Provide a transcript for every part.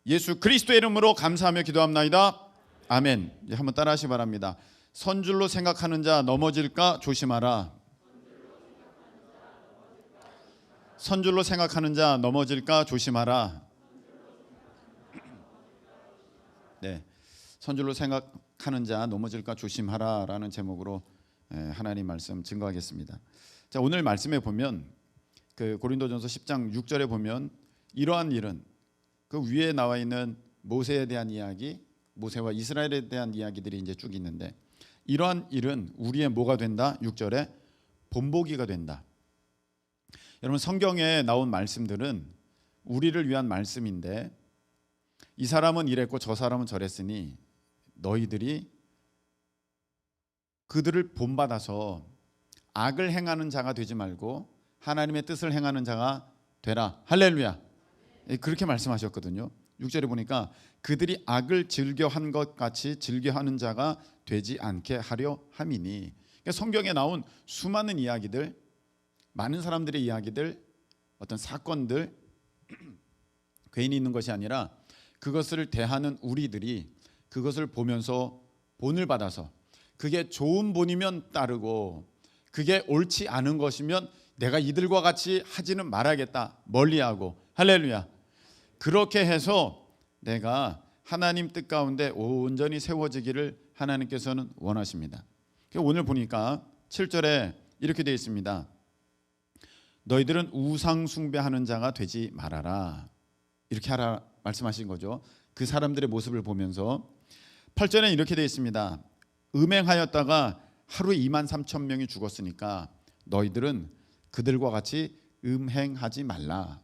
예수 그리스도의 이름으로 감사하며 기도합나이다. 아멘. 이제 한번 따라하시기 바랍니다. 선줄로 생각하는 자 넘어질까 조심하라. 선줄로 생각하는 자 넘어질까 조심하라. 네, 선줄로 생각하는 자 넘어질까 조심하라라는 제목으로 하나님 말씀 증거하겠습니다. 자, 오늘 말씀에 보면 그 고린도전서 10장 6절에 보면 이러한 일은 그 위에 나와 있는 모세에 대한 이야기, 모세와 이스라엘에 대한 이야기들이 이제 쭉 있는데, 이러한 일은 우리의 뭐가 된다? 6절에 본보기가 된다. 여러분, 성경에 나온 말씀들은 우리를 위한 말씀인데, 이 사람은 이랬고 저 사람은 저랬으니 너희들이 그들을 본받아서 악을 행하는 자가 되지 말고 하나님의 뜻을 행하는 자가 되라. 할렐루야. 그렇게 말씀하셨거든요. 6절에 보니까 그들이 악을 즐겨한 것 같이 즐겨하는 자가 되지 않게 하려 함이니, 그러니까 성경에 나온 수많은 이야기들, 많은 사람들의 이야기들, 어떤 사건들 괜히 있는 것이 아니라 그것을 대하는 우리들이 그것을 보면서 본을 받아서 그게 좋은 본이면 따르고 그게 옳지 않은 것이면 내가 이들과 같이 하지는 말아야겠다, 멀리하고. 할렐루야. 그렇게 해서 내가 하나님 뜻 가운데 온전히 세워지기를 하나님께서는 원하십니다. 오늘 보니까 7절에 이렇게 되어 있습니다. 너희들은 우상 숭배하는 자가 되지 말아라. 이렇게 하라 말씀하신 거죠. 그 사람들의 모습을 보면서 8절에는 이렇게 되어 있습니다. 음행하였다가 하루에 23,000명이 죽었으니까 너희들은 그들과 같이 음행하지 말라.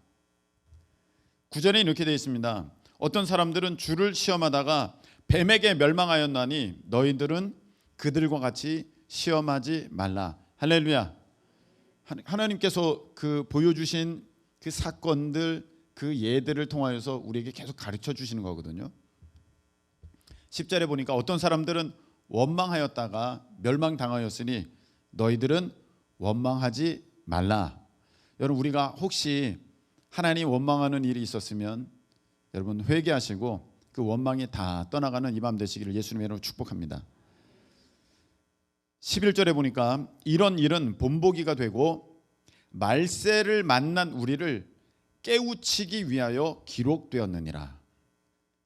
9절에 이렇게 되어 있습니다. 어떤 사람들은 주를 시험하다가 뱀에게 멸망하였나니 너희들은 그들과 같이 시험하지 말라. 할렐루야. 하나님께서 그 보여주신 그 사건들, 그 예들을 통하여서 우리에게 계속 가르쳐 주시는 거거든요. 10절에 보니까 어떤 사람들은 원망하였다가 멸망당하였으니 너희들은 원망하지 말라. 여러분, 우리가 혹시 하나님 원망하는 일이 있었으면 여러분 회개하시고 그 원망이 다 떠나가는 이 밤 되시기를 예수님의 이름으로 축복합니다. 11절에 보니까 이런 일은 본보기가 되고 말세를 만난 우리를 깨우치기 위하여 기록되었느니라.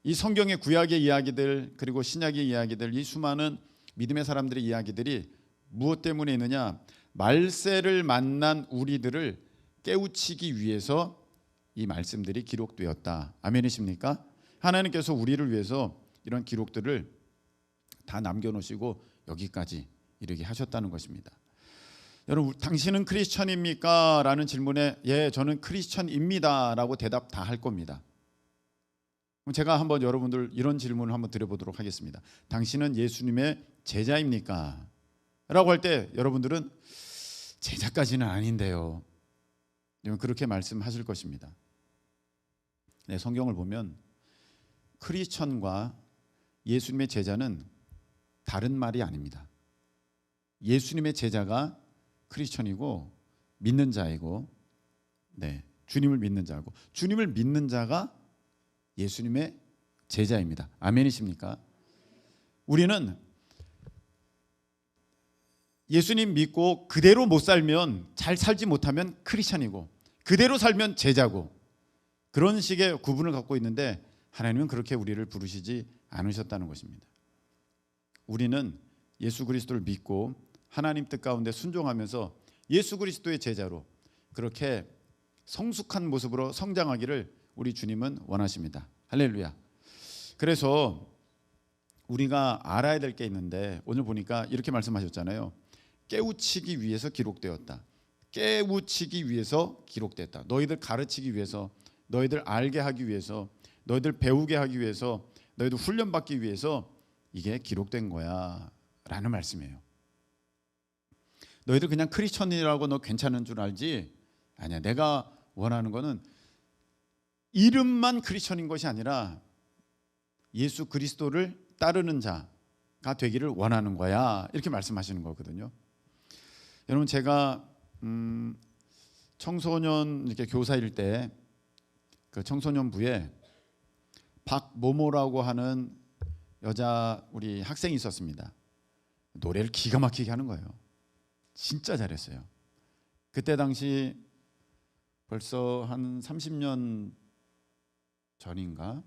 이 성경의 구약의 이야기들 그리고 신약의 이야기들, 이 수많은 믿음의 사람들의 이야기들이 무엇 때문에 있느냐? 말세를 만난 우리들을 깨우치기 위해서 이 말씀들이 기록되었다. 아멘이십니까? 하나님께서 우리를 위해서 이런 기록들을 다 남겨놓으시고 여기까지 이르게 하셨다는 것입니다. 여러분, 당신은 크리스천입니까? 라는 질문에 예, 저는 크리스천입니다 라고 대답 다 할 겁니다. 그럼 제가 한번 여러분들 이런 질문을 한번 드려보도록 하겠습니다. 당신은 예수님의 제자입니까? 라고 할 때 여러분들은 제자까지는 아닌데요, 그렇게 말씀하실 것입니다. 네, 성경을 보면 크리스천과 예수님의 제자는 다른 말이 아닙니다. 예수님의 제자가 크리스천이고 믿는 자이고, 네, 주님을 믿는 자고, 주님을 믿는 자가 예수님의 제자입니다. 아멘이십니까? 우리는 예수님 믿고 그대로 못 살면, 잘 살지 못하면 크리스천이고 그대로 살면 제자고, 그런 식의 구분을 갖고 있는데 하나님은 그렇게 우리를 부르시지 않으셨다는 것입니다. 우리는 예수 그리스도를 믿고 하나님 뜻 가운데 순종하면서 예수 그리스도의 제자로 그렇게 성숙한 모습으로 성장하기를 우리 주님은 원하십니다. 할렐루야. 그래서 우리가 알아야 될 게 있는데 오늘 보니까 이렇게 말씀하셨잖아요. 깨우치기 위해서 기록되었다. 깨우치기 위해서 기록됐다. 너희들 가르치기 위해서, 너희들 알게 하기 위해서, 너희들 배우게 하기 위해서, 너희들 훈련받기 위해서 이게 기록된 거야 라는 말씀이에요. 너희들 그냥 크리스천이라고 너 괜찮은 줄 알지? 아니야. 내가 원하는 거는 이름만 크리스천인 것이 아니라 예수 그리스도를 따르는 자가 되기를 원하는 거야, 이렇게 말씀하시는 거거든요. 여러분, 제가 청소년 이렇게 교사일 때 그 청소년부에 박모모라고 하는 여자 우리 학생이 있었습니다. 노래를 기가 막히게 하는 거예요. 진짜 잘했어요. 그때 당시 벌써 한 30년 전인가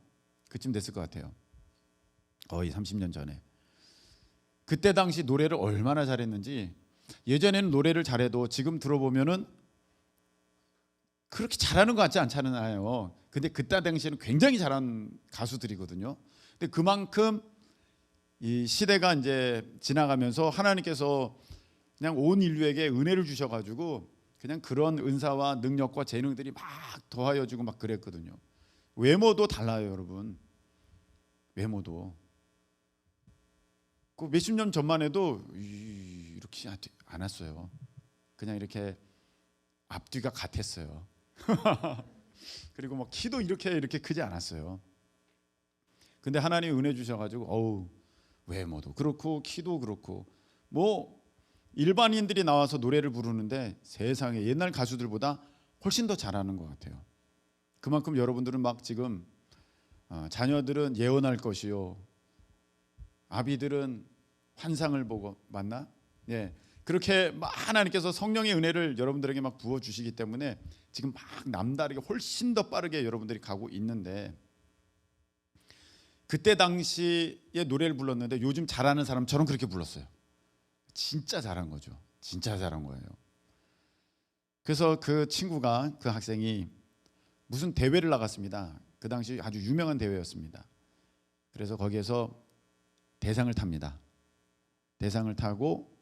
그쯤 됐을 것 같아요. 거의 30년 전에. 그때 당시 노래를 얼마나 잘했는지, 예전에는 노래를 잘해도 지금 들어보면은 그렇게 잘하는 것 같지 않잖아요. 근데 그때 당시에는 굉장히 잘한 가수들이거든요. 근데 그만큼 이 시대가 이제 지나가면서 하나님께서 그냥 온 인류에게 은혜를 주셔가지고 그냥 그런 은사와 능력과 재능들이 막 더하여지고 막 그랬거든요. 외모도 달라요, 여러분. 외모도. 그 몇십 년 전만 해도 이렇게 안 왔어요. 그냥 이렇게 앞뒤가 같았어요. 그리고 뭐 키도 이렇게 크지 않았어요. 근데 하나님이 은혜 주셔가지고 어우, 외모도 그렇고 키도 그렇고, 뭐 일반인들이 나와서 노래를 부르는데 세상에 옛날 가수들보다 훨씬 더 잘하는 것 같아요. 그만큼 여러분들은 막 지금 자녀들은 예언할 것이요, 아비들은 환상을 보고 만나. 예, 그렇게 막 하나님께서 성령의 은혜를 여러분들에게 막 부어 주시기 때문에 지금 막 남다르게 훨씬 더 빠르게 여러분들이 가고 있는데, 그때 당시에 노래를 불렀는데 요즘 잘하는 사람처럼 그렇게 불렀어요. 진짜 잘한 거죠. 진짜 잘한 거예요. 그래서 그 친구가, 그 학생이 무슨 대회를 나갔습니다. 그 당시 아주 유명한 대회였습니다. 그래서 거기에서 대상을 탑니다. 대상을 타고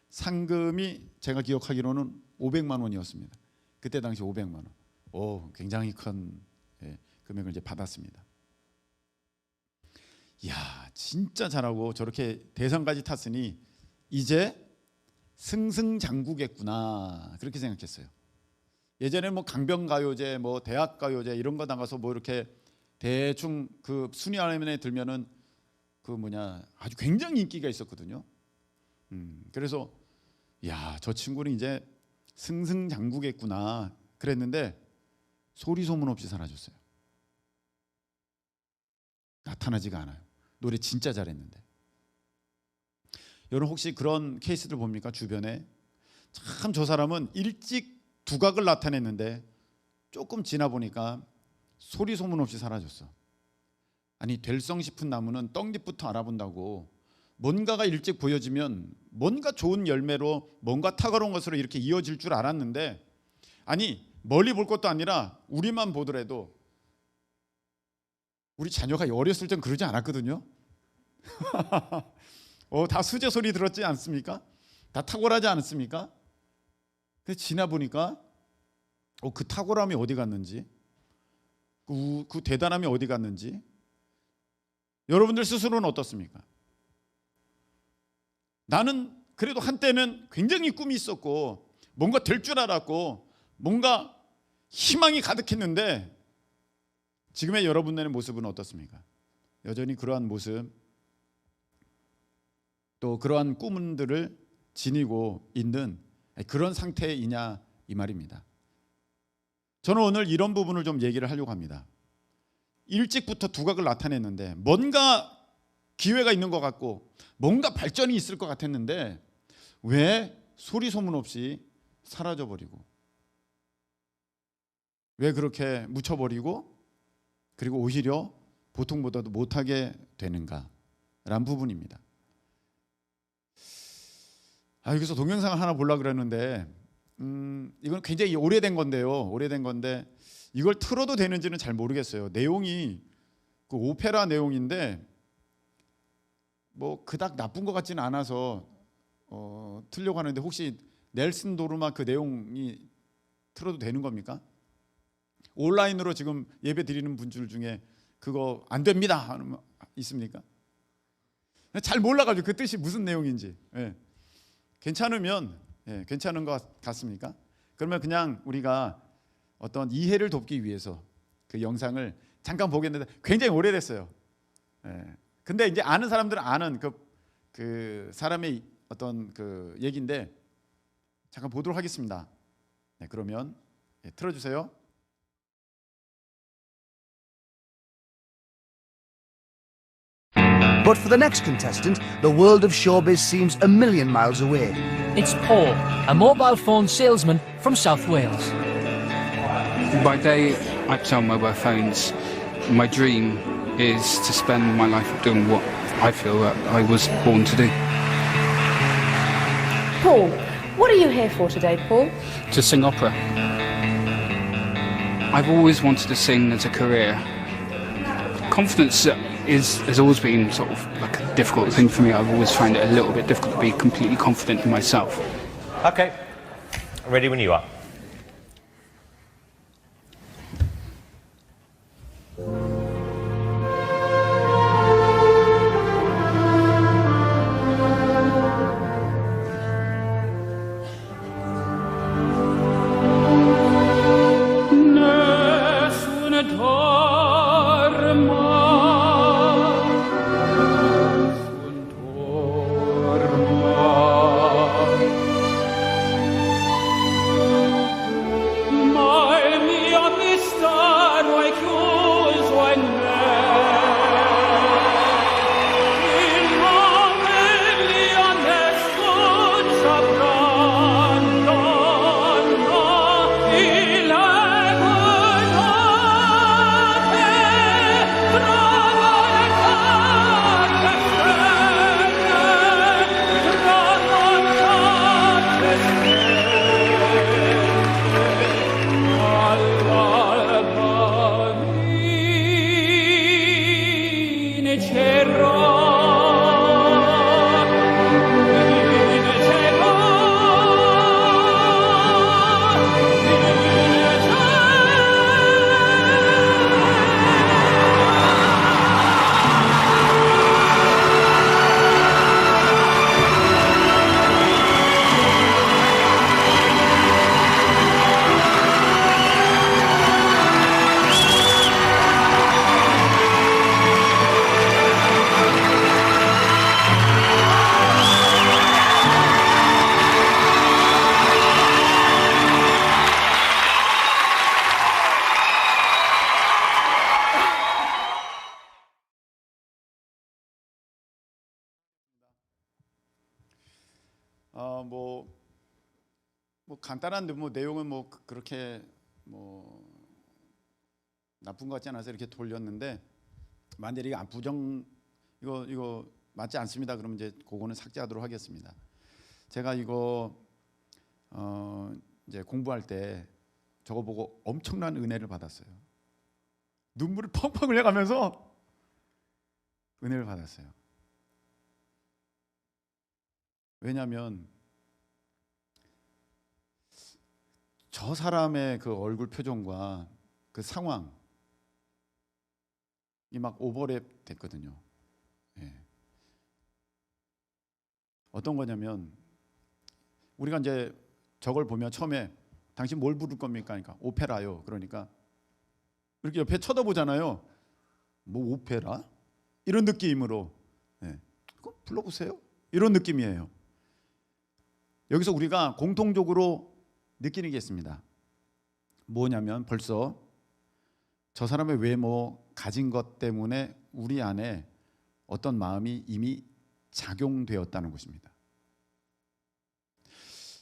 상금이 제가 기억하기로는 500만 원이었습니다. 그때 당시 500만 원. 오, 굉장히 큰 금액을 이제 받았습니다. 이야, 진짜 잘하고 저렇게 대상까지 탔으니 이제 승승장구겠구나, 그렇게 생각했어요. 예전에 뭐 강변가요제, 뭐 대학가요제 이런 거 나가서 뭐 이렇게 대충 그 순위 안에 들면은 그 뭐냐 아주 굉장히 인기가 있었거든요. 그래서 야, 저 친구는 이제 승승장구겠구나 그랬는데 소리 소문 없이 사라졌어요. 나타나지가 않아요. 노래 진짜 잘했는데. 여러분 혹시 그런 케이스들 봅니까? 주변에 참 저 사람은 일찍 두각을 나타냈는데 조금 지나 보니까 소리 소문 없이 사라졌어. 아니, 될성 싶은 나무는 떡잎부터 알아본다고. 뭔가가 일찍 보여지면 뭔가 좋은 열매로, 뭔가 탁월한 것으로 이렇게 이어질 줄 알았는데, 아니 멀리 볼 것도 아니라 우리만 보더라도 우리 자녀가 어렸을 땐 그러지 않았거든요. 다 수제 소리 들었지 않습니까? 다 탁월하지 않았습니까? 근데 지나 보니까 그 탁월함이 어디 갔는지, 그 대단함이 어디 갔는지. 여러분들 스스로는 어떻습니까? 나는 그래도 한때는 굉장히 꿈이 있었고 뭔가 될 줄 알았고 뭔가 희망이 가득했는데, 지금의 여러분들의 모습은 어떻습니까? 여전히 그러한 모습, 또 그러한 꿈들을 지니고 있는 그런 상태이냐, 이 말입니다. 저는 오늘 이런 부분을 좀 얘기를 하려고 합니다. 일찍부터 두각을 나타냈는데 뭔가 기회가 있는 것 같고 뭔가 발전이 있을 것 같았는데 왜 소리 소문 없이 사라져버리고, 왜 그렇게 묻혀버리고 그리고 오히려 보통보다도 못하게 되는가라는 부분입니다. 여기서 동영상을 하나 보려고 그랬는데 이건 굉장히 오래된 건데요. 오래된 건데 이걸 틀어도 되는지는 잘 모르겠어요. 내용이 그 오페라 내용인데 뭐 그닥 나쁜 것 같지는 않아서 틀려고 하는데, 혹시 넬슨 도르마 그 내용이 틀어도 되는 겁니까? 온라인으로 지금 예배 드리는 분들 중에 그거 안 됩니다 하는 분 있습니까? 잘 몰라가지고 그 뜻이 무슨 내용인지. 괜찮으면 괜찮은 것 같습니까? 그러면 그냥 우리가 어떤 이해를 돕기 위해서 그 영상을 잠깐 보겠는데, 굉장히 오래됐어요. 근데 이제 아는 사람들은 아는 그 사람의 어떤 그 얘기인데 잠깐 보도록 하겠습니다. 그러면 틀어주세요. But for the next contestant, the world of showbiz seems a million miles away. It's Paul, a mobile phone salesman from South Wales. By day, I sell mobile phones. My dream is to spend my life doing what I feel that I was born to do. Paul, what are you here for today, Paul? To sing opera. I've always wanted to sing as a career. Confidence has always been sort of like a difficult thing for me. I've always found it a little bit difficult to be completely confident in myself. Okay, ready when you are. 간단한 내용은 그렇게 나쁜 것 같지 않아서 이렇게 돌렸는데, 만약에 이거 맞지 않습니다 그러면 이제 그거는 삭제하도록 하겠습니다. 제가 이거 이제 공부할 때 저거 보고 엄청난 은혜를 받았어요. 눈물을 펑펑 흘려가면서 은혜를 받았어요. 왜냐하면 저 사람의 그 얼굴 표정과 그 상황이 막 오버랩 됐거든요. 예. 어떤 거냐면, 우리가 이제 저걸 보면 처음에 당신 뭘 부를 겁니까? 그러니까 오페라요. 그러니까 이렇게 옆에 쳐다보잖아요. 뭐 오페라? 이런 느낌으로, 예. 그거 불러보세요. 이런 느낌이에요. 여기서 우리가 공통적으로 느끼는 게 있습니다. 뭐냐면, 벌써 저 사람의 외모, 가진 것 때문에 우리 안에 어떤 마음이 이미 작용되었다는 것입니다.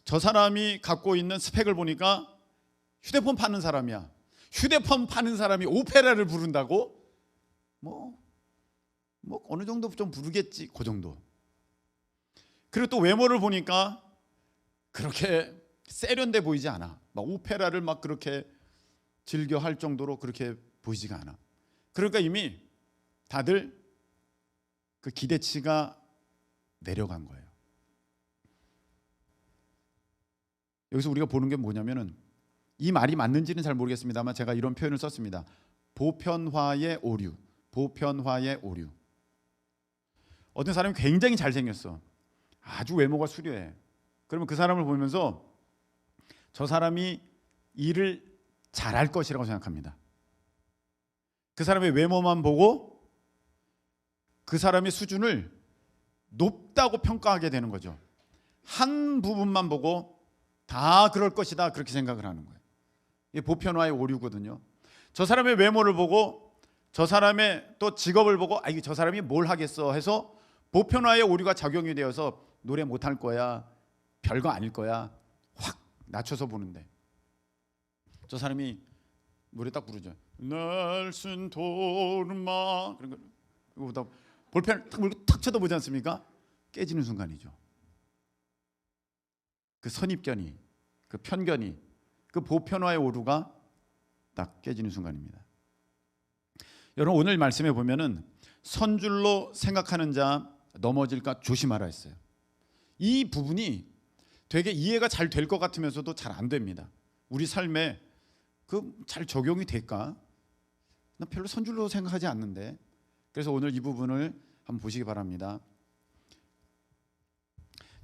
저 사람이 갖고 있는 스펙을 보니까 휴대폰 파는 사람이야. 휴대폰 파는 사람이 오페라를 부른다고? 뭐 어느 정도 좀 부르겠지, 그 정도. 그리고 또 외모를 보니까 그렇게 세련돼 보이지 않아. 막 오페라를 막 그렇게 즐겨 할 정도로 그렇게 보이지가 않아. 그러니까 이미 다들 그 기대치가 내려간 거예요. 여기서 우리가 보는 게 뭐냐면은, 이 말이 맞는지는 잘 모르겠습니다만 제가 이런 표현을 썼습니다. 보편화의 오류. 보편화의 오류. 어떤 사람이 굉장히 잘생겼어. 아주 외모가 수려해. 그러면 그 사람을 보면서 저 사람이 일을 잘할 것이라고 생각합니다. 그 사람의 외모만 보고 그 사람의 수준을 높다고 평가하게 되는 거죠. 한 부분만 보고 다 그럴 것이다, 그렇게 생각을 하는 거예요. 이게 보편화의 오류거든요. 저 사람의 외모를 보고 저 사람의 또 직업을 보고 이게 저 사람이 뭘 하겠어 해서 보편화의 오류가 작용이 되어서 노래 못할 거야, 별거 아닐 거야 확 낮춰서 보는데 저 사람이 노래 딱 부르죠. 날씬 도르마 그런 거 이거보다 볼펜을 탁 물고 탁 쳐다보지 않습니까? 깨지는 순간이죠. 그 선입견이, 그 편견이, 그 보편화의 오류가 딱 깨지는 순간입니다. 여러분 오늘 말씀에 보면은 선줄로 생각하는 자 넘어질까 조심하라 했어요. 이 부분이 되게 이해가 잘 될 것 같으면서도 잘 안 됩니다. 우리 삶에 그 잘 적용이 될까? 나 별로 선줄로 생각하지 않는데. 그래서 오늘 이 부분을 한번 보시기 바랍니다.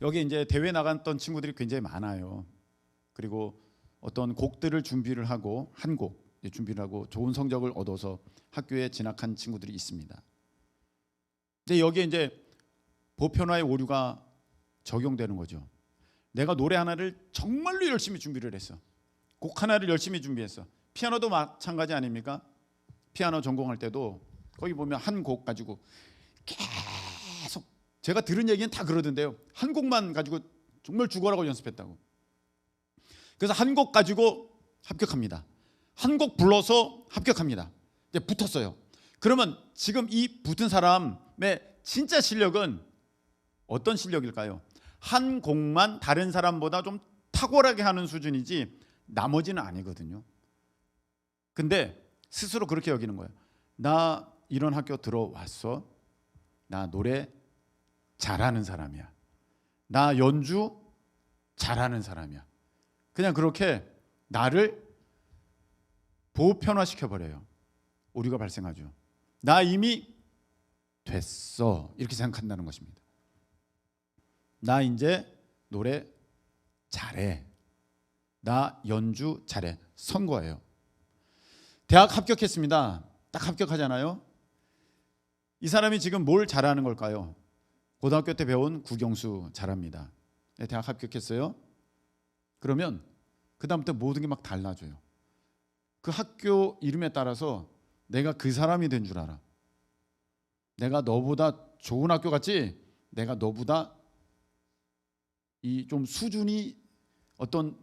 여기 이제 대회 나갔던 친구들이 굉장히 많아요. 그리고 어떤 곡들을 준비를 하고 한 곡 준비를 하고 좋은 성적을 얻어서 학교에 진학한 친구들이 있습니다. 근데 여기에 이제 보편화의 오류가 적용되는 거죠. 내가 노래 하나를 정말로 열심히 준비를 했어. 곡 하나를 열심히 준비했어. 피아노도 마찬가지 아닙니까? 피아노 전공할 때도 거기 보면 한 곡 가지고 계속 제가 들은 얘기는 다 그러던데요. 한 곡만 가지고 정말 죽어라고 연습했다고. 그래서 한 곡 가지고 합격합니다. 한 곡 불러서 합격합니다. 이제 붙었어요. 그러면 지금 이 붙은 사람의 진짜 실력은 어떤 실력일까요? 한 곡만 다른 사람보다 좀 탁월하게 하는 수준이지 나머지는 아니거든요. 근데 스스로 그렇게 여기는 거예요. 나 이런 학교 들어왔어. 나 노래 잘하는 사람이야. 나 연주 잘하는 사람이야. 그냥 그렇게 나를 보편화시켜버려요. 오류가 발생하죠. 나 이미 됐어 이렇게 생각한다는 것입니다. 나 이제 노래 잘해. 나 연주 잘해. 선거예요. 대학 합격했습니다. 딱 합격하잖아요. 이 사람이 지금 뭘 잘하는 걸까요? 고등학교 때 배운 국영수 잘합니다. 네, 대학 합격했어요. 그러면 그 다음부터 모든 게 막 달라져요. 그 학교 이름에 따라서 내가 그 사람이 된 줄 알아. 내가 너보다 좋은 학교 갔지? 내가 너보다 이 좀 수준이 어떤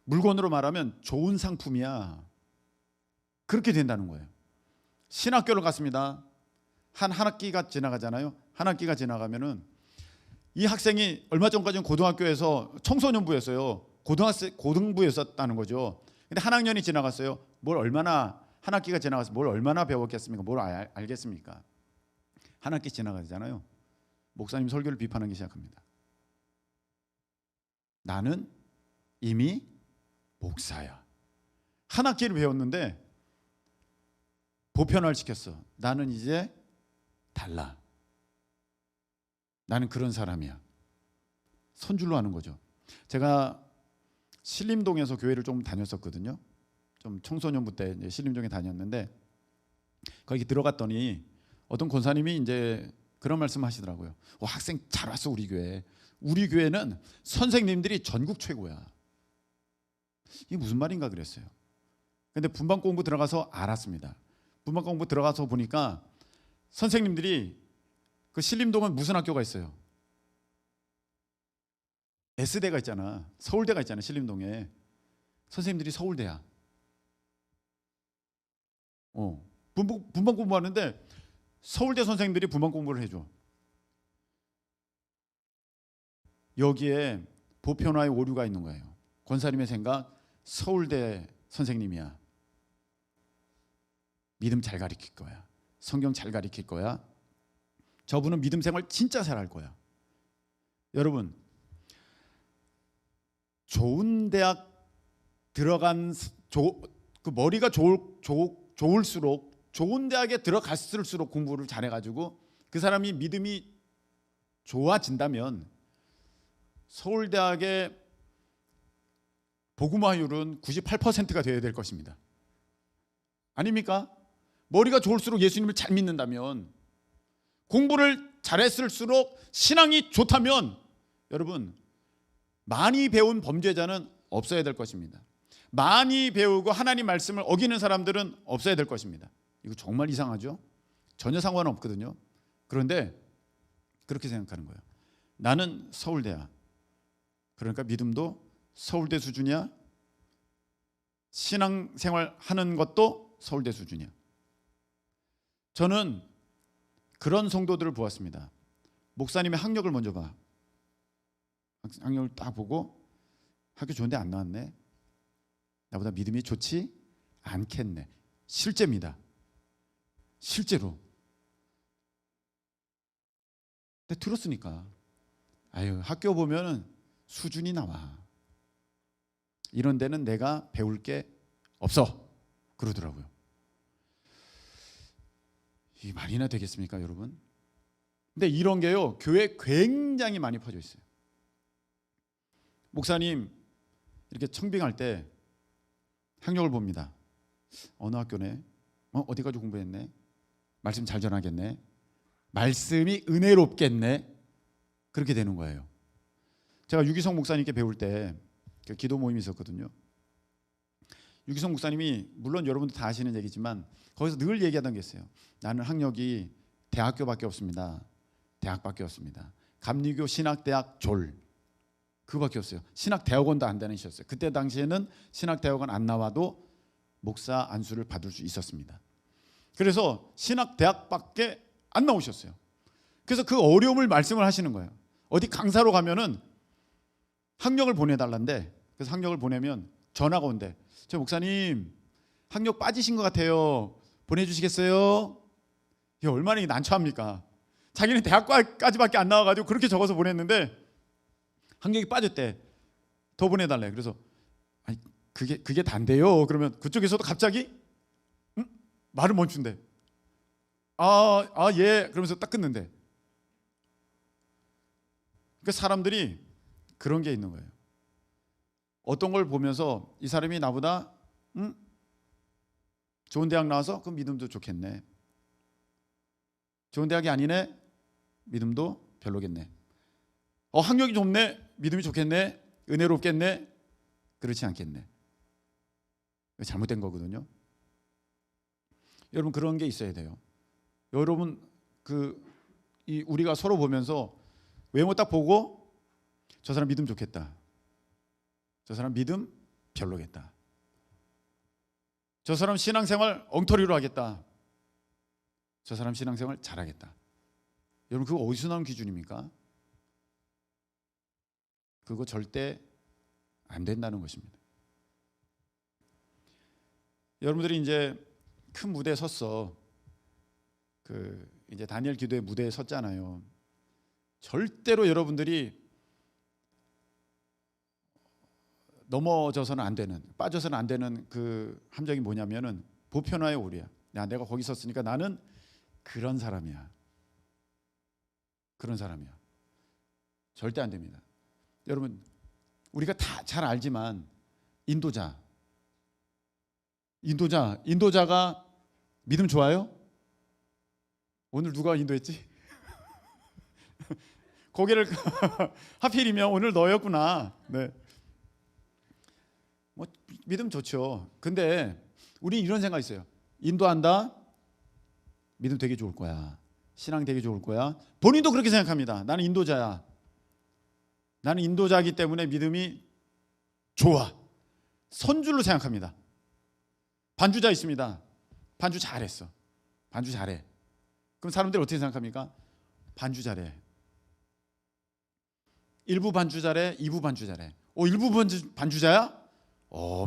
물건으로 말하면 좋은 상품이야. 그렇게 된다는 거예요. 신학교를 갔습니다. 한 학기가 지나가잖아요. 한 학기가 지나가면은 이 학생이 얼마 전까지는 고등학교에서 청소년부였어요. 고등부였었다는 거죠. 근데 한 학년이 지나갔어요. 뭘 얼마나 한 학기가 지나가서 뭘 얼마나 배웠겠습니까? 뭘 알겠습니까? 한 학기 지나가잖아요. 목사님 설교를 비판하기 시작합니다. 나는 이미 목사야. 한 학기를 배웠는데 보편화를 시켰어. 나는 이제 달라. 나는 그런 사람이야. 선줄로 하는 거죠. 제가 신림동에서 교회를 좀 다녔었거든요. 좀 청소년부 때 이제 신림동에 다녔는데 거기 들어갔더니 어떤 권사님이 이제 그런 말씀하시더라고요. 학생 잘 왔어 우리 교회. 우리 교회는 선생님들이 전국 최고야. 이게 무슨 말인가 그랬어요. 근데 분반 공부 들어가서 알았습니다. 분반 공부 들어가서 보니까 선생님들이 그 신림동은 무슨 학교가 있어요? S대가 있잖아. 서울대가 있잖아. 신림동에. 선생님들이 서울대야. 분반 공부하는데 서울대 선생님들이 분반 공부를 해줘. 여기에 보편화의 오류가 있는 거예요. 권사님의 생각, 서울대 선생님이야. 믿음 잘 가르칠 거야. 성경 잘 가르칠 거야. 저분은 믿음 생활 진짜 잘할 거야. 여러분, 좋은 대학 들어간 그 머리가 좋을수록 좋은 대학에 들어갔을수록 공부를 잘해가지고 그 사람이 믿음이 좋아진다면 서울대학의 복음화율은 98%가 되어야 될 것입니다. 아닙니까? 머리가 좋을수록 예수님을 잘 믿는다면, 공부를 잘했을수록 신앙이 좋다면, 여러분 많이 배운 범죄자는 없어야 될 것입니다. 많이 배우고 하나님 말씀을 어기는 사람들은 없어야 될 것입니다. 이거 정말 이상하죠? 전혀 상관없거든요. 그런데 그렇게 생각하는 거예요. 나는 서울대야. 그러니까 믿음도 서울대 수준이야. 신앙생활 하는 것도 서울대 수준이야. 저는 그런 성도들을 보았습니다. 목사님의 학력을 먼저 봐. 학력을 딱 보고 학교 좋은데 안 나왔네. 나보다 믿음이 좋지 않겠네. 실제입니다. 실제로. 근데 들었으니까 아유, 학교 보면은 수준이 나와. 이런 데는 내가 배울 게 없어. 그러더라고요. 이 말이나 되겠습니까, 여러분? 근데 이런 게요, 교회에 굉장히 많이 퍼져 있어요. 목사님 이렇게 청빙할 때 학력을 봅니다. 어느 학교네? 어디까지 공부했네? 말씀 잘 전하겠네? 말씀이 은혜롭겠네? 그렇게 되는 거예요. 제가 유기성 목사님께 배울 때 기도 모임이 있었거든요. 유기성 목사님이 물론 여러분들 다 아시는 얘기지만 거기서 늘 얘기하던 게 있어요. 나는 학력이 대학교밖에 없습니다. 대학밖에 없습니다. 감리교 신학대학 졸 그거밖에 없어요. 신학대학원도 안 다니셨어요. 그때 당시에는 신학대학원 안 나와도 목사 안수를 받을 수 있었습니다. 그래서 신학대학밖에 안 나오셨어요. 그래서 그 어려움을 말씀을 하시는 거예요. 어디 강사로 가면은 학력을 보내달란데, 그래서 학력을 보내면 전화가 온대. 저 목사님 학력 빠지신 것 같아요. 보내주시겠어요? 이게 얼마나 난처합니까? 자기는 대학까지밖에 안 나와가지고 그렇게 적어서 보냈는데 학력이 빠졌대. 더 보내달래. 그래서 아니 그게 단데요. 그러면 그쪽에서도 갑자기 말을 멈춘대. 예. 그러면서 딱 끊는데. 그러니까 사람들이 그런 게 있는 거예요. 어떤 걸 보면서 이 사람이 나보다 좋은 대학 나와서 그럼 믿음도 좋겠네. 좋은 대학이 아니네. 믿음도 별로겠네. 학력이 좋네. 믿음이 좋겠네. 은혜롭겠네. 그렇지 않겠네. 잘못된 거거든요. 여러분 그런 게 있어야 돼요. 여러분 우리가 서로 보면서 외모 딱 보고 저 사람 믿음 좋겠다. 저 사람 믿음 별로겠다. 저 사람 신앙생활 엉터리로 하겠다. 저 사람 신앙생활 잘하겠다. 여러분 그거 어디서 나온 기준입니까? 그거 절대 안 된다는 것입니다. 여러분들이 이제 큰 무대에 섰어. 이제 다니엘 기도의 무대에 섰잖아요. 절대로 여러분들이 넘어져서는 안 되는, 빠져서는 안 되는 그 함정이 뭐냐면은 보편화의 오류야. 내가 거기 섰으니까 나는 그런 사람이야. 그런 사람이야. 절대 안 됩니다. 여러분 우리가 다 잘 알지만 인도자가 믿음 좋아요? 오늘 누가 인도했지? 고개를 하필이면 오늘 너였구나. 네. 뭐 믿음 좋죠. 근데 우리 이런 생각 있어요. 인도한다. 믿음 되게 좋을 거야. 신앙 되게 좋을 거야. 본인도 그렇게 생각합니다. 나는 인도자야. 나는 인도자이기 때문에 믿음이 좋아. 선줄로 생각합니다. 반주자 있습니다. 반주 잘했어. 반주 잘해. 그럼 사람들이 어떻게 생각합니까? 반주 잘해. 1부 반주 잘해. 2부 반주 잘해. 1부 반주자야?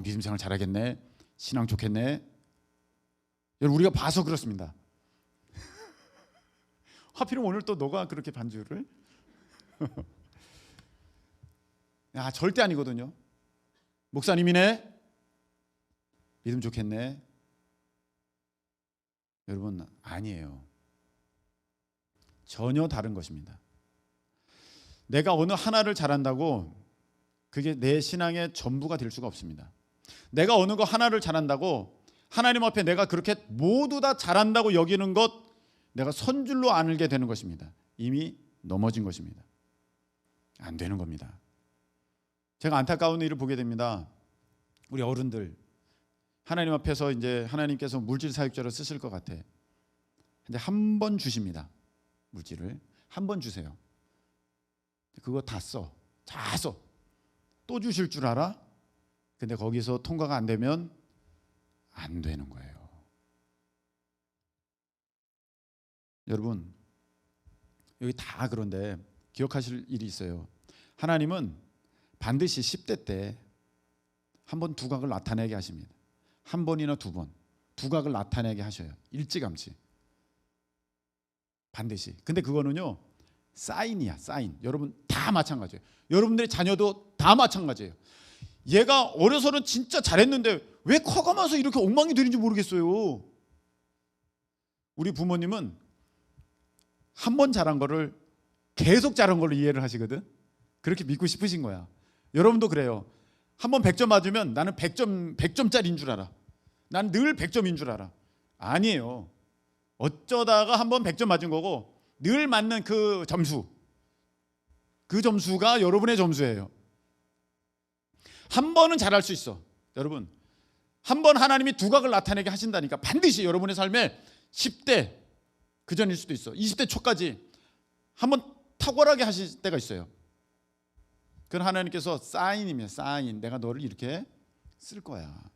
믿음 생활 잘하겠네. 신앙 좋겠네. 여러분 우리가 봐서 그렇습니다. 하필이면 오늘 또 너가 그렇게 반주를? 절대 아니거든요. 목사님이네. 믿음 좋겠네. 여러분 아니에요. 전혀 다른 것입니다. 내가 어느 하나를 잘한다고 그게 내 신앙의 전부가 될 수가 없습니다. 내가 어느 거 하나를 잘한다고 하나님 앞에 내가 그렇게 모두 다 잘한다고 여기는 것 내가 선줄로 안게 되는 것입니다. 이미 넘어진 것입니다. 안 되는 겁니다. 제가 안타까운 일을 보게 됩니다. 우리 어른들 하나님 앞에서 이제 하나님께서 물질 사역자로 쓰실 것 같아. 근데 한 번 주십니다. 물질을 한 번 주세요. 그거 다 써. 다 써. 또 주실 줄 알아? 근데 거기서 통과가 안 되면 안 되는 거예요. 여러분, 여기 다 그런데 기억하실 일이 있어요. 하나님은 반드시 10대 때 한 번 두각을 나타내게 하십니다. 한 번이나 두 번 두각을 나타내게 하셔요. 일찌감치. 반드시. 근데 그거는요, 사인이야, 사인. 여러분 다 마찬가지예요. 여러분들의 자녀도 다 마찬가지예요. 얘가 어려서는 진짜 잘했는데 왜 커가면서 이렇게 엉망이 되는지 모르겠어요. 우리 부모님은 한 번 잘한 거를 계속 잘한 걸로 이해를 하시거든. 그렇게 믿고 싶으신 거야. 여러분도 그래요. 한 번 100점 맞으면 나는 100점짜리인 줄 알아. 난 늘 100점인 줄 알아. 아니에요. 어쩌다가 한 번 100점 맞은 거고 늘 맞는 그 점수가 여러분의 점수예요. 한 번은 잘할 수 있어. 여러분, 한 번 하나님이 두각을 나타내게 하신다니까. 반드시 여러분의 삶에 10대 그 전일 수도 있어. 20대 초까지 한 번 탁월하게 하실 때가 있어요. 그건 하나님께서 사인이면 사인. 내가 너를 이렇게 쓸 거야.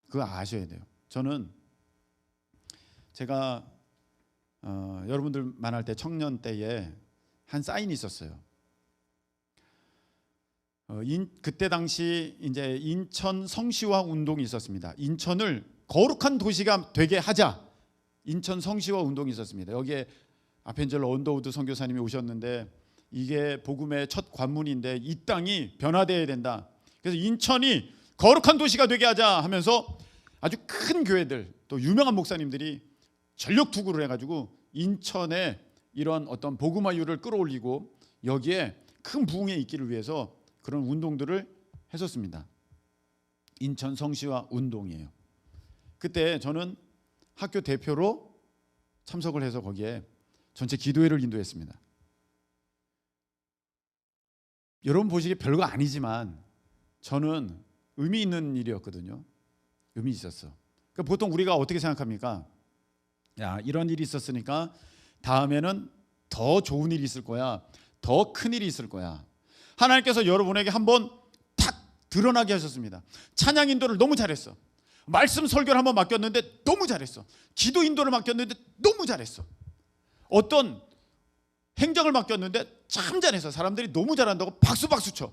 그거 아셔야 돼요. 저는 제가 여러분들 만날 때 청년 때에 한 사인이 있었어요. 그때 당시 이제 인천 성시화 운동이 있었습니다. 인천을 거룩한 도시가 되게 하자. 인천 성시화 운동이 있었습니다. 여기에 아펜젤 언더우드 선교사님이 오셨는데 이게 복음의 첫 관문인데 이 땅이 변화되어야 된다. 그래서 인천이 거룩한 도시가 되게 하자 하면서 아주 큰 교회들 또 유명한 목사님들이 전력 투구를 해가지고 인천에 이런 어떤 복음화율을 끌어올리고 여기에 큰 부흥에 있기를 위해서 그런 운동들을 했었습니다. 인천 성시화 운동이에요. 그때 저는 학교 대표로 참석을 해서 거기에 전체 기도회를 인도했습니다. 여러분 보시기에 별거 아니지만 저는 의미 있는 일이었거든요. 의미 있었어. 그러니까 보통 우리가 어떻게 생각합니까? 야, 이런 일이 있었으니까 다음에는 더 좋은 일이 있을 거야. 더 큰 일이 있을 거야. 하나님께서 여러분에게 한번 탁 드러나게 하셨습니다. 찬양 인도를 너무 잘했어. 말씀 설교를 한번 맡겼는데 너무 잘했어. 기도 인도를 맡겼는데 너무 잘했어. 어떤 행정을 맡겼는데 참 잘했어. 사람들이 너무 잘한다고 박수 쳐.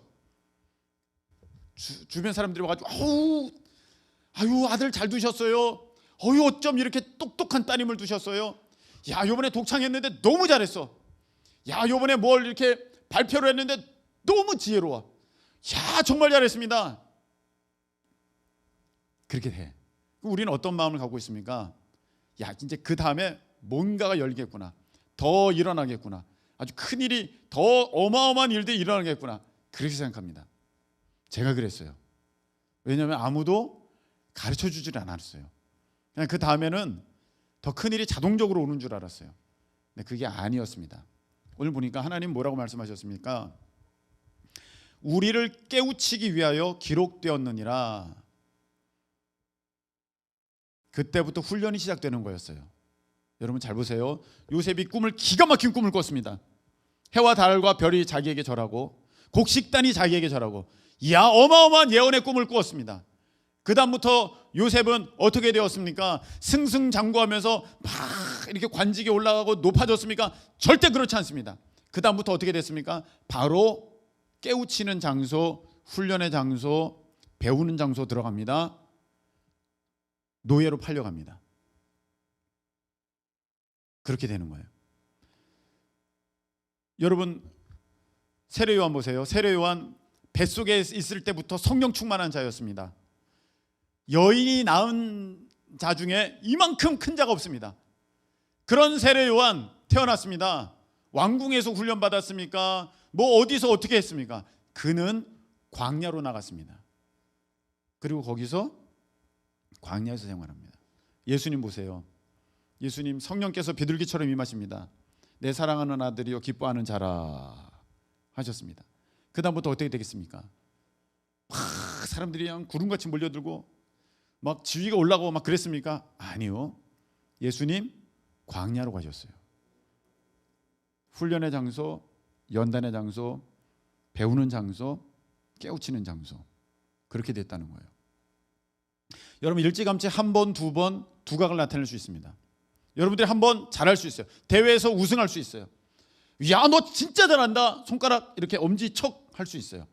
주변 사람들이 와가지고 아유 아들 잘 두셨어요. 어쩜 이렇게 똑똑한 따님을 두셨어요. 야, 요번에 독창했는데 너무 잘했어. 야, 요번에 뭘 이렇게 발표를 했는데 너무 지혜로워. 야, 정말 잘했습니다. 그렇게 돼. 우리는 어떤 마음을 갖고 있습니까? 야, 이제 그 다음에 뭔가가 열겠구나. 더 일어나겠구나. 아주 큰 일이, 더 어마어마한 일들이 일어나겠구나. 그렇게 생각합니다. 제가 그랬어요. 왜냐하면 아무도 가르쳐 주질 않았어요. 그냥 그 다음에는 더 큰 일이 자동적으로 오는 줄 알았어요. 근데 그게 아니었습니다. 오늘 보니까 하나님 뭐라고 말씀하셨습니까? 우리를 깨우치기 위하여 기록되었느니라. 그때부터 훈련이 시작되는 거였어요. 여러분 잘 보세요. 요셉이 기가 막힌 꿈을 꿨습니다. 해와 달과 별이 자기에게 절하고 곡식단이 자기에게 절하고, 이야, 어마어마한 예언의 꿈을 꾸었습니다. 그 다음부터 요셉은 어떻게 되었습니까? 승승장구하면서 막 이렇게 관직에 올라가고 높아졌습니까? 절대 그렇지 않습니다. 그 다음부터 어떻게 됐습니까? 바로 깨우치는 장소, 훈련의 장소, 배우는 장소 들어갑니다. 노예로 팔려갑니다. 그렇게 되는 거예요. 여러분 세례요한 보세요. 세례요한 뱃속에 있을 때부터 성령 충만한 자였습니다. 여인이 낳은 자 중에 이만큼 큰 자가 없습니다. 그런 세례요한 태어났습니다. 왕궁에서 훈련받았습니까? 뭐 어디서 어떻게 했습니까? 그는 광야로 나갔습니다. 그리고 거기서 광야에서 생활합니다. 예수님 보세요. 예수님 성령께서 비둘기처럼 임하십니다. 내 사랑하는 아들이여 기뻐하는 자라 하셨습니다. 그 다음부터 어떻게 되겠습니까? 막 사람들이 그냥 구름같이 몰려들고 막 지위가 올라가고 막 그랬습니까? 아니요. 예수님 광야로 가셨어요. 훈련의 장소, 연단의 장소, 배우는 장소, 깨우치는 장소. 그렇게 됐다는 거예요. 여러분 일찌감치 한 번, 두 번 두각을 나타낼 수 있습니다. 여러분들이 한 번 잘할 수 있어요. 대회에서 우승할 수 있어요. 야, 너 진짜 잘한다. 손가락 이렇게 엄지척 할 수 있어요.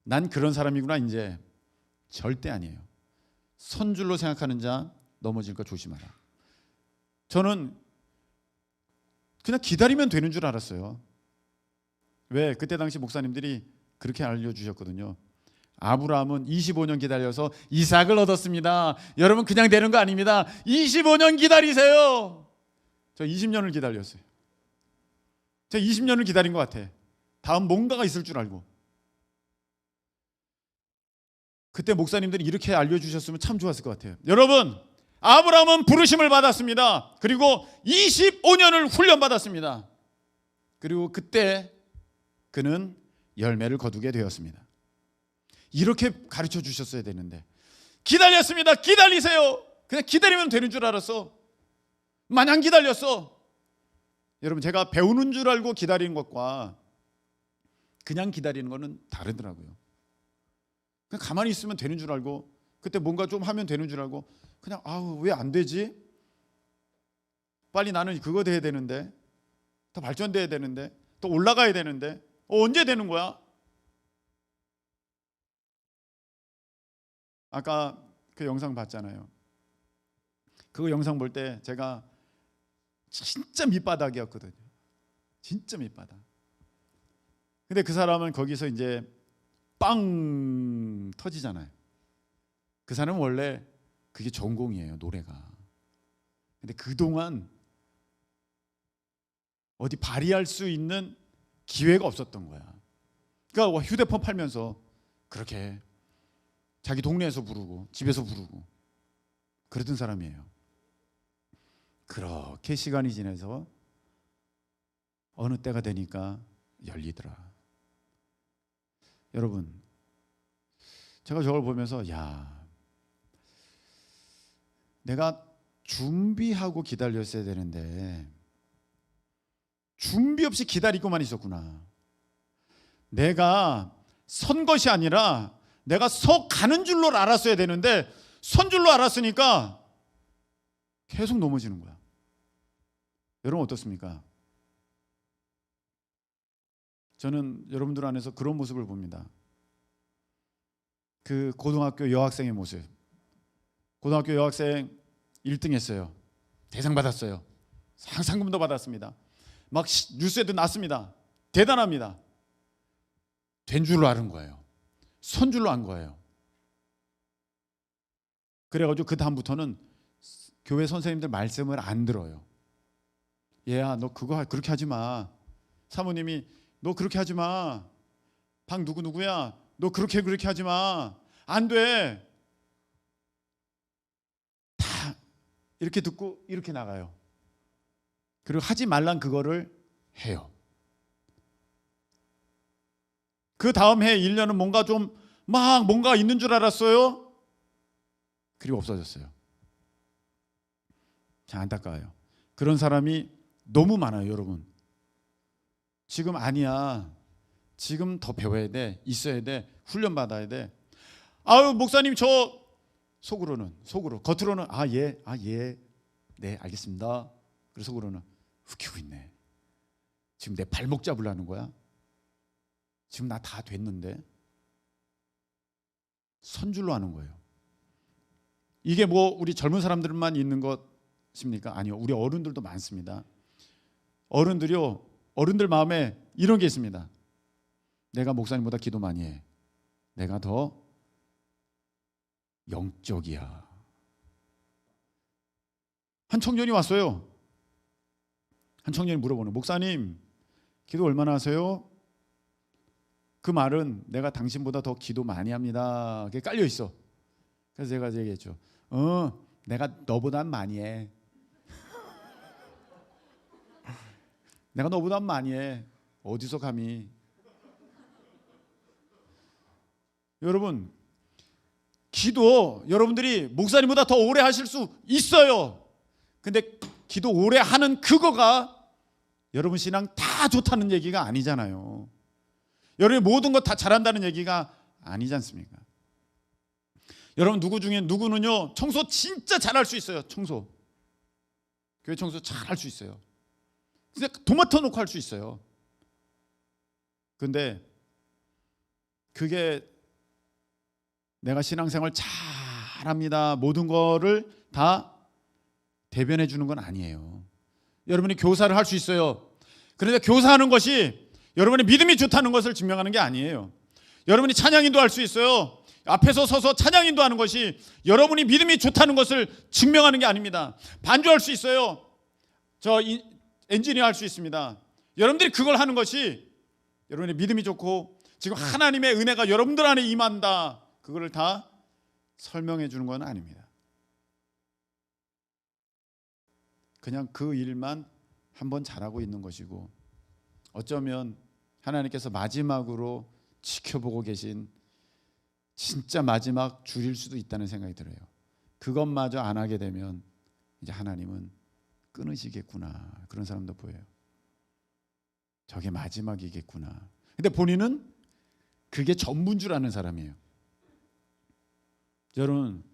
난 그런 사람이구나. 이제 절대 아니에요. 선줄로 생각하는 자 넘어질 거 조심하라. 저는 그냥 기다리면 되는 줄 알았어요. 왜? 그때 당시 목사님들이 그렇게 알려주셨거든요. 아브라함은 25년 기다려서 이삭을 얻었습니다. 여러분 그냥 되는 거 아닙니다. 25년 기다리세요. 저 20년을 기다렸어요. 저 20년을 기다린 것 같아. 다음 뭔가가 있을 줄 알고. 그때 목사님들이 이렇게 알려주셨으면 참 좋았을 것 같아요. 여러분, 아브라함은 부르심을 받았습니다. 그리고 25년을 훈련받았습니다. 그리고 그때 그는 열매를 거두게 되었습니다. 이렇게 가르쳐 주셨어야 되는데 기다렸습니다. 기다리세요. 그냥 기다리면 되는 줄 알았어. 마냥 기다렸어. 여러분 제가 배우는 줄 알고 기다리는 것과 그냥 기다리는 거는 다르더라고요. 그냥 가만히 있으면 되는 줄 알고 그때 뭔가 좀 하면 되는 줄 알고 그냥 아우 왜 안 되지? 빨리 나는 그거 돼야 되는데 더 발전돼야 되는데 또 올라가야 되는데 언제 되는 거야? 아까 그 영상 봤잖아요. 그 영상 볼 때 제가 진짜 밑바닥이었거든요. 진짜 밑바닥. 근데 그 사람은 거기서 이제 빵 터지잖아요. 그 사람은 원래 그게 전공이에요, 노래가. 근데 그동안 어디 발휘할 수 있는 기회가 없었던 거야. 그러니까 휴대폰 팔면서 그렇게 자기 동네에서 부르고 집에서 부르고 그러던 사람이에요. 그렇게 시간이 지나서 어느 때가 되니까 열리더라. 여러분 제가 저걸 보면서 야 내가 준비하고 기다렸어야 되는데 준비 없이 기다리고만 있었구나. 내가 선 것이 아니라 내가 서 가는 줄로 알았어야 되는데 선 줄로 알았으니까 계속 넘어지는 거야. 여러분 어떻습니까? 저는 여러분들 안에서 그런 모습을 봅니다. 그 고등학교 여학생의 모습. 고등학교 여학생 1등 했어요. 대상 받았어요. 상금도 받았습니다. 막 뉴스에도 났습니다. 대단합니다. 된 줄로 아는 거예요. 선 줄로 안 거예요. 그래가지고 그 다음부터는 교회 선생님들 말씀을 안 들어요. 얘야 너 그거 그렇게 하지 마. 사모님이 너 그렇게 하지 마. 방 누구야? 너 그렇게 하지 마. 안 돼. 다 이렇게 듣고 이렇게 나가요. 그리고 하지 말란 그거를 해요. 그 다음 해 1년은 뭔가 좀 막 뭔가 있는 줄 알았어요. 그리고 없어졌어요. 참 안타까워요. 그런 사람이 너무 많아요, 여러분. 지금 아니야. 지금 더 배워야 돼. 있어야 돼. 훈련 받아야 돼. 아유, 목사님 저 속으로 겉으로는 예. 네, 알겠습니다. 그리고 속으로는 웃기고 있네. 지금 내 발목 잡으려는 거야? 지금 나 다 됐는데? 선줄로 하는 거예요. 이게 뭐 우리 젊은 사람들만 있는 것입니까? 아니요. 우리 어른들도 많습니다. 어른들 마음에 이런 게 있습니다. 내가 목사님보다 기도 많이 해. 내가 더 영적이야. 한 청년이 왔어요. 한 청년이 물어보는 목사님 기도 얼마나 하세요? 그 말은 내가 당신보다 더 기도 많이 합니다. 그게 깔려 있어. 그래서 제가 얘기했죠. 내가 너보단 많이 해. 내가 너보단 많이 해. 어디서 감히. 여러분, 기도 여러분들이 목사님보다 더 오래 하실 수 있어요. 근데 기도 오래 하는 그거가 여러분 신앙 다 좋다는 얘기가 아니잖아요. 여러분이 모든 것 다 잘한다는 얘기가 아니지 않습니까? 여러분 누구 중에 누구는요 청소 진짜 잘할 수 있어요. 청소, 교회 청소 잘할 수 있어요. 근데 도맡아 놓고 할 수 있어요. 근데 그게 내가 신앙생활 잘합니다, 모든 거를 다 대변해 주는 건 아니에요. 여러분이 교사를 할 수 있어요. 그런데 교사하는 것이 여러분의 믿음이 좋다는 것을 증명하는 게 아니에요. 여러분이 찬양인도 할 수 있어요. 앞에서 서서 찬양인도 하는 것이 여러분이 믿음이 좋다는 것을 증명하는 게 아닙니다. 반주할 수 있어요. 엔지니어 할 수 있습니다. 여러분들이 그걸 하는 것이 여러분의 믿음이 좋고 지금 하나님의 은혜가 여러분들 안에 임한다, 그거를 다 설명해 주는 건 아닙니다. 그냥 그 일만 한번 잘하고 있는 것이고, 어쩌면 하나님께서 마지막으로 지켜보고 계신 진짜 마지막 줄일 수도 있다는 생각이 들어요. 그것마저 안 하게 되면 이제 하나님은 끊으시겠구나, 그런 사람도 보여요. 저게 마지막이겠구나. 근데 본인은 그게 전부인 줄 아는 사람이에요. 여러분,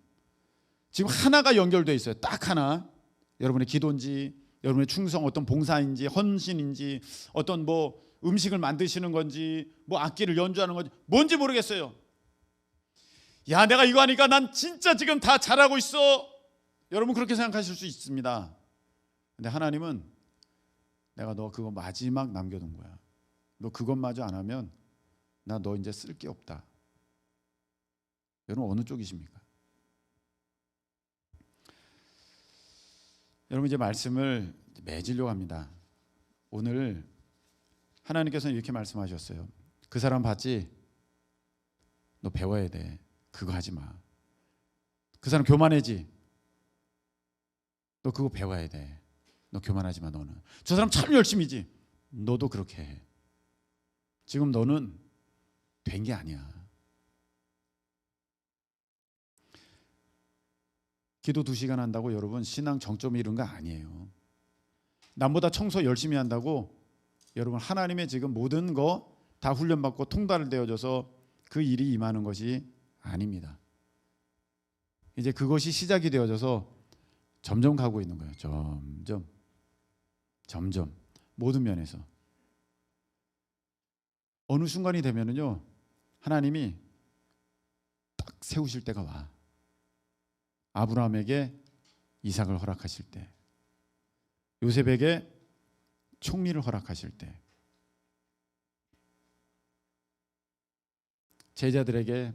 지금 하나가 연결되어 있어요. 딱 하나. 여러분의 기도인지, 여러분의 충성, 어떤 봉사인지, 헌신인지, 어떤 뭐 음식을 만드시는 건지, 뭐 악기를 연주하는 건지, 뭔지 모르겠어요. 야, 내가 이거 하니까 난 진짜 지금 다 잘하고 있어. 여러분 그렇게 생각하실 수 있습니다. 근데 하나님은 내가 너 그거 마지막 남겨둔 거야. 너 그것마저 안 하면 나 너 이제 쓸 게 없다. 여러분 어느 쪽이십니까? 여러분 이제 말씀을 맺으려고 합니다. 오늘 하나님께서는 이렇게 말씀하셨어요. 그 사람 봤지? 너 배워야 돼. 그거 하지 마. 그 사람 교만해지? 너 그거 배워야 돼. 너 교만하지 마. 너는. 저 사람 참 열심히지? 너도 그렇게 해. 지금 너는 된 게 아니야. 기도 2시간 한다고 여러분 신앙 정점에 이른 거 아니에요. 남보다 청소 열심히 한다고 여러분 하나님의 지금 모든 거 다 훈련받고 통달되어져서 그 일이 임하는 것이 아닙니다. 이제 그것이 시작이 되어져서 점점 가고 있는 거예요. 점점 모든 면에서. 어느 순간이 되면은요 하나님이 딱 세우실 때가 와. 아브라함에게 이삭을 허락하실 때, 요셉에게 총리를 허락하실 때, 제자들에게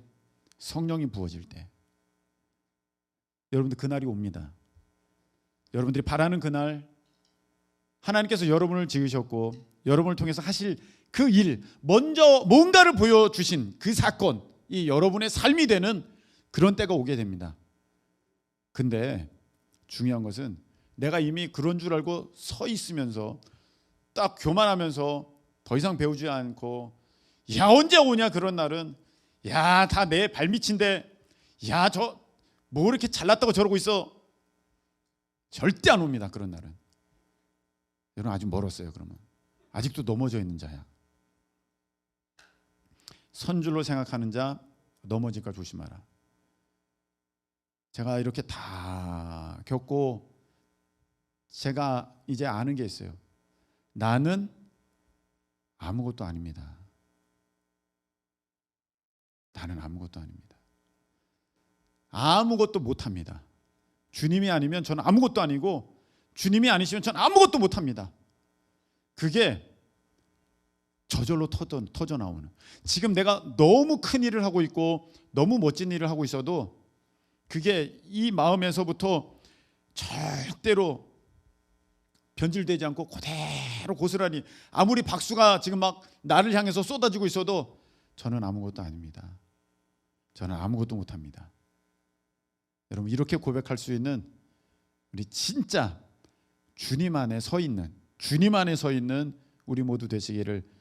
성령이 부어질 때, 여러분들 그날이 옵니다. 여러분들이 바라는 그날, 하나님께서 여러분을 지으셨고 여러분을 통해서 하실 그 일, 먼저 뭔가를 보여주신 그 사건이 여러분의 삶이 되는 그런 때가 오게 됩니다. 근데 중요한 것은 내가 이미 그런 줄 알고 서 있으면서 딱 교만하면서 더 이상 배우지 않고, 야 언제 오냐 그런 날은, 야 다 내 발밑인데, 야 저 뭐 이렇게 잘났다고 저러고 있어, 절대 안 옵니다. 그런 날은. 여러분 아직 멀었어요. 그러면 아직도 넘어져 있는 자야. 선줄로 생각하는 자 넘어질까 조심하라. 제가 이렇게 다 겪고 제가 이제 아는 게 있어요. 나는 아무것도 아닙니다. 나는 아무것도 아닙니다. 아무것도 못합니다. 주님이 아니면 저는 아무것도 아니고, 주님이 아니시면 저는 아무것도 못합니다. 그게 저절로 터져 나오는. 지금 내가 너무 큰 일을 하고 있고 너무 멋진 일을 하고 있어도 그게 이 마음에서부터 절대로 변질되지 않고 그대로 고스란히, 아무리 박수가 지금 막 나를 향해서 쏟아지고 있어도 저는 아무것도 아닙니다. 저는 아무것도 못합니다. 여러분 이렇게 고백할 수 있는 우리 진짜 주님 안에 서 있는 우리 모두 되시기를